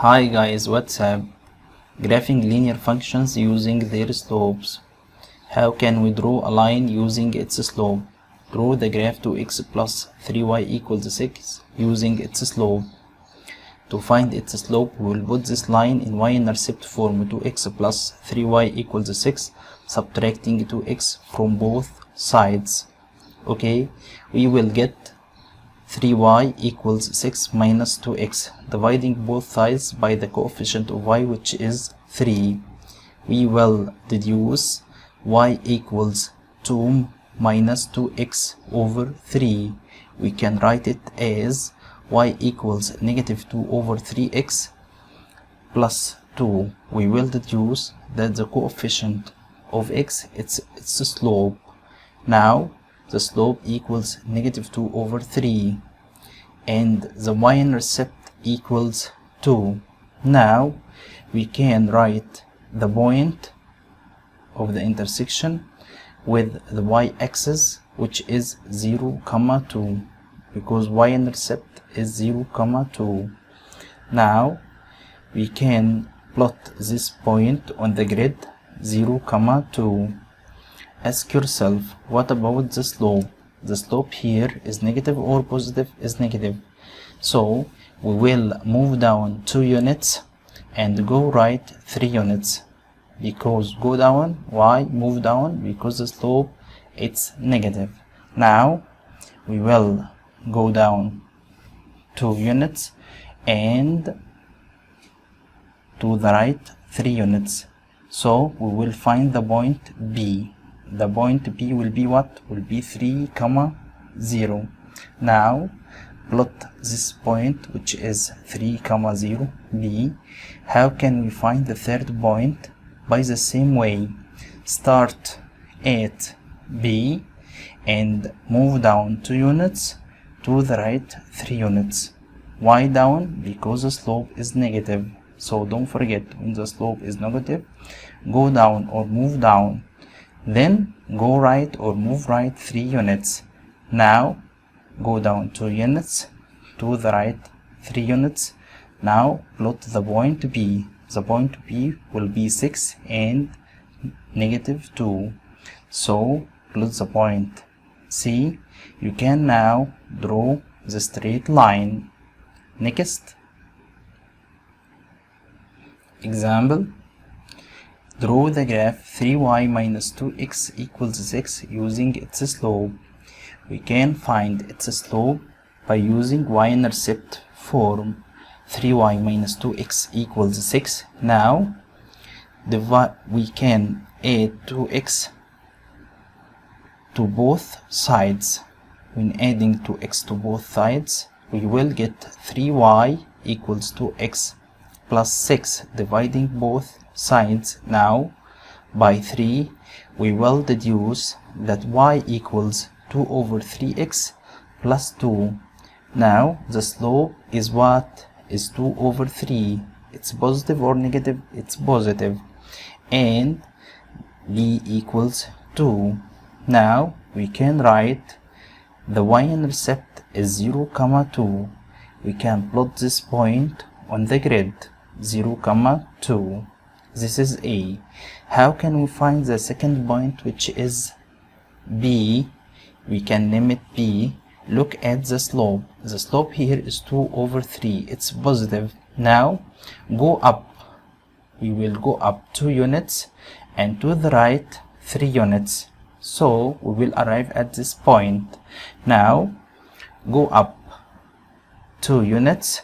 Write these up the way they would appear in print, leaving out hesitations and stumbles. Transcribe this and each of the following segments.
Hi guys, what's up? Graphing linear functions using their slopes. How can we draw a line using its slope? Draw the graph to x plus 3y equals 6 using its slope. To find its slope, we will put this line in y-intercept form to x plus 3y equals 6, subtracting 2x from both sides. Okay, we will get 3y equals 6 minus 2x, dividing both sides by the coefficient of y, which is 3. We will deduce y equals 2 minus 2x over 3. We can write it as y equals negative 2 over 3x plus 2. We will deduce that the coefficient of x, its slope. Now the slope equals negative 2 over 3 and the y-intercept equals 2. Now we can write the point of the intersection with the y-axis, which is 0, 2, because y-intercept is 0, 2. Now we can plot this point on the grid 0, 2. Ask yourself, what about the slope? The slope here is negative or positive? Is negative. So we will move down 2 units and go right 3 units. Because go down, why move down? Because the slope it's negative. Now we will go down 2 units and to the right 3 units. So we will find the point B. The point B will be what? Will be 3, 0. Now plot this point, which is 3, 0, B. How can we find the third point? By the same way. Start at B and move down 2 units to the right 3 units. Why down? Because the slope is negative. So don't forget, when the slope is negative, go down or move down. Then go right or move right 3 units. Now go down 2 units to the right 3 units. Now plot the point B. The point B will be 6 and negative 2. So plot the point C. You can now draw the straight line. Next example. Draw the graph 3y minus 2x equals 6 using its slope. We can find its slope by using y-intercept form. 3y minus 2x equals 6. Now we can add 2x to both sides. When adding 2x to both sides, we will get 3y equals 2x plus 6, dividing both sides now by 3. We will deduce that y equals 2 over 3x plus 2. Now the slope is what? Is 2 over 3. It's positive or negative? It's positive. And b equals 2. Now we can write the y-intercept is 0, 2. We can plot this point on the grid 0, 2. This is A. How can we find the second point, which is B? We can name it B. Look at the slope. The slope here is 2 over 3. It's positive. Now go up. We will go up 2 units and to the right 3 units. So we will arrive at this point. Now go up 2 units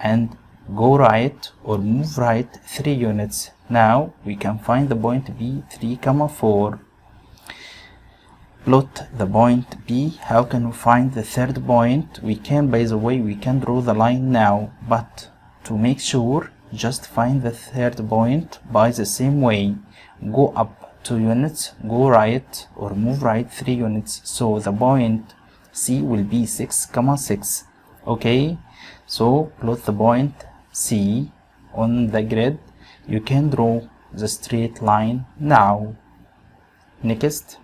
and go right or move right 3 units. Now we can find the point B, 3, 4. Plot the point B. How can we find the third point? We can, by the way, we can draw the line now, but to make sure, just find the third point by the same way. Go up 2 units, go right or move right 3 units. So the point C will be 6, 6. Okay, so plot the point C on the grid. You can draw the straight line now. Next,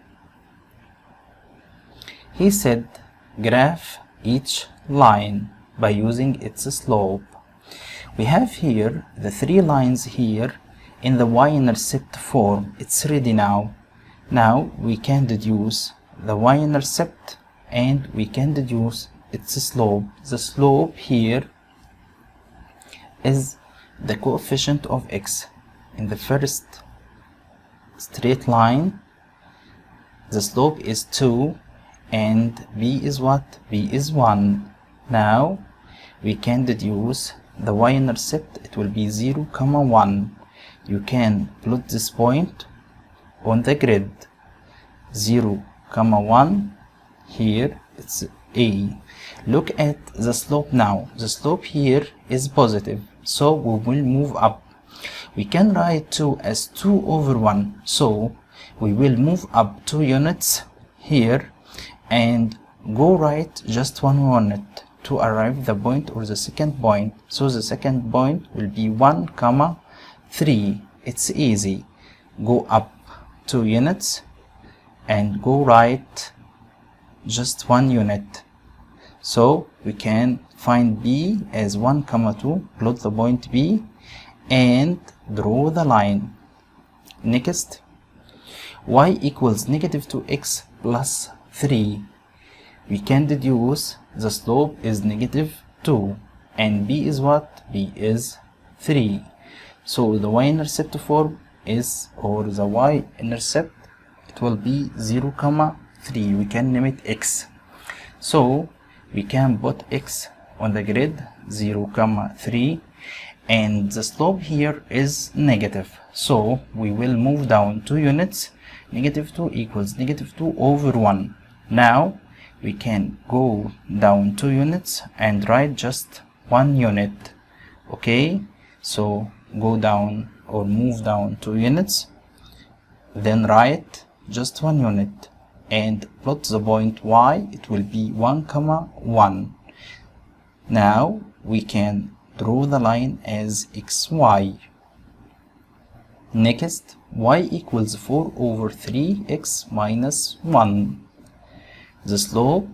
he said graph each line by using its slope. We have here the three lines here in the y-intercept form. It's ready now. Now we can deduce the y-intercept and we can deduce its slope. The slope here is the coefficient of x. In the first straight line, the slope is 2 and b is what? B is 1. Now we can deduce the y-intercept. It will be 0, 1. You can plot this point on the grid. 0, 1. Here it's a. Look at the slope now. The slope here is positive, so we will move up. We can write 2 as 2 over 1, so we will move up 2 units here and go right just 1 unit to arrive the point or the second point. So the second point will be 1, 3. It's easy. Go up 2 units and go right just 1 unit. So we can find b as 1, 2, plot the point b and draw the line. Next, y equals negative 2x plus 3. We can deduce the slope is negative 2 and b is what? B is 3. So the y-intercept form is, or the y-intercept, it will be 0, 3. We can name it x. So we can put x on the grid, 0, 3, and the slope here is negative. So we will move down 2 units. Negative 2 equals negative 2 over 1. Now we can go down 2 units and write just 1 unit. Okay, so go down or move down 2 units, then write just 1 unit and plot the point y. It will be 1, 1. Now we can draw the line as xy. Next, y equals 4 over 3x minus 1. The slope,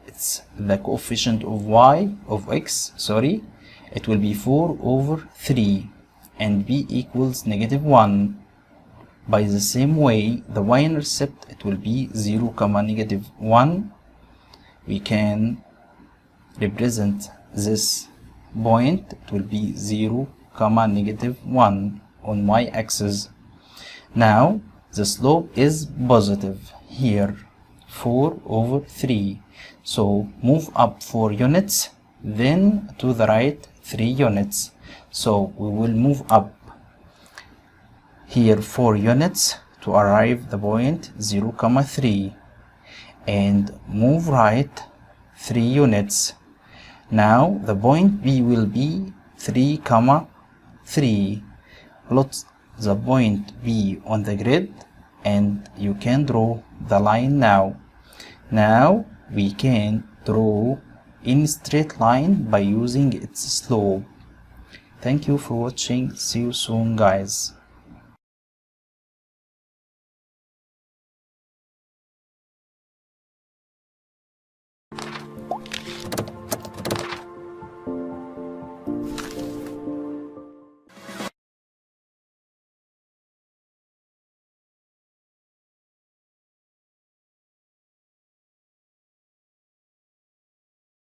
it's the coefficient of y, of x, sorry, it will be 4 over 3 and b equals negative 1. By the same way, the y-intercept, it will be 0, negative 1. We can represent this point. It will be 0, negative 1 on y-axis. Now the slope is positive here, 4 over 3. So move up 4 units, then to the right 3 units. So we will move up here 4 units to arrive the point 0, 3 and move right 3 units. Now the point B will be 3, 3. Plot the point B on the grid and you can draw the line now. Now we can draw in straight line by using its slope. Thank you for watching. See you soon, guys.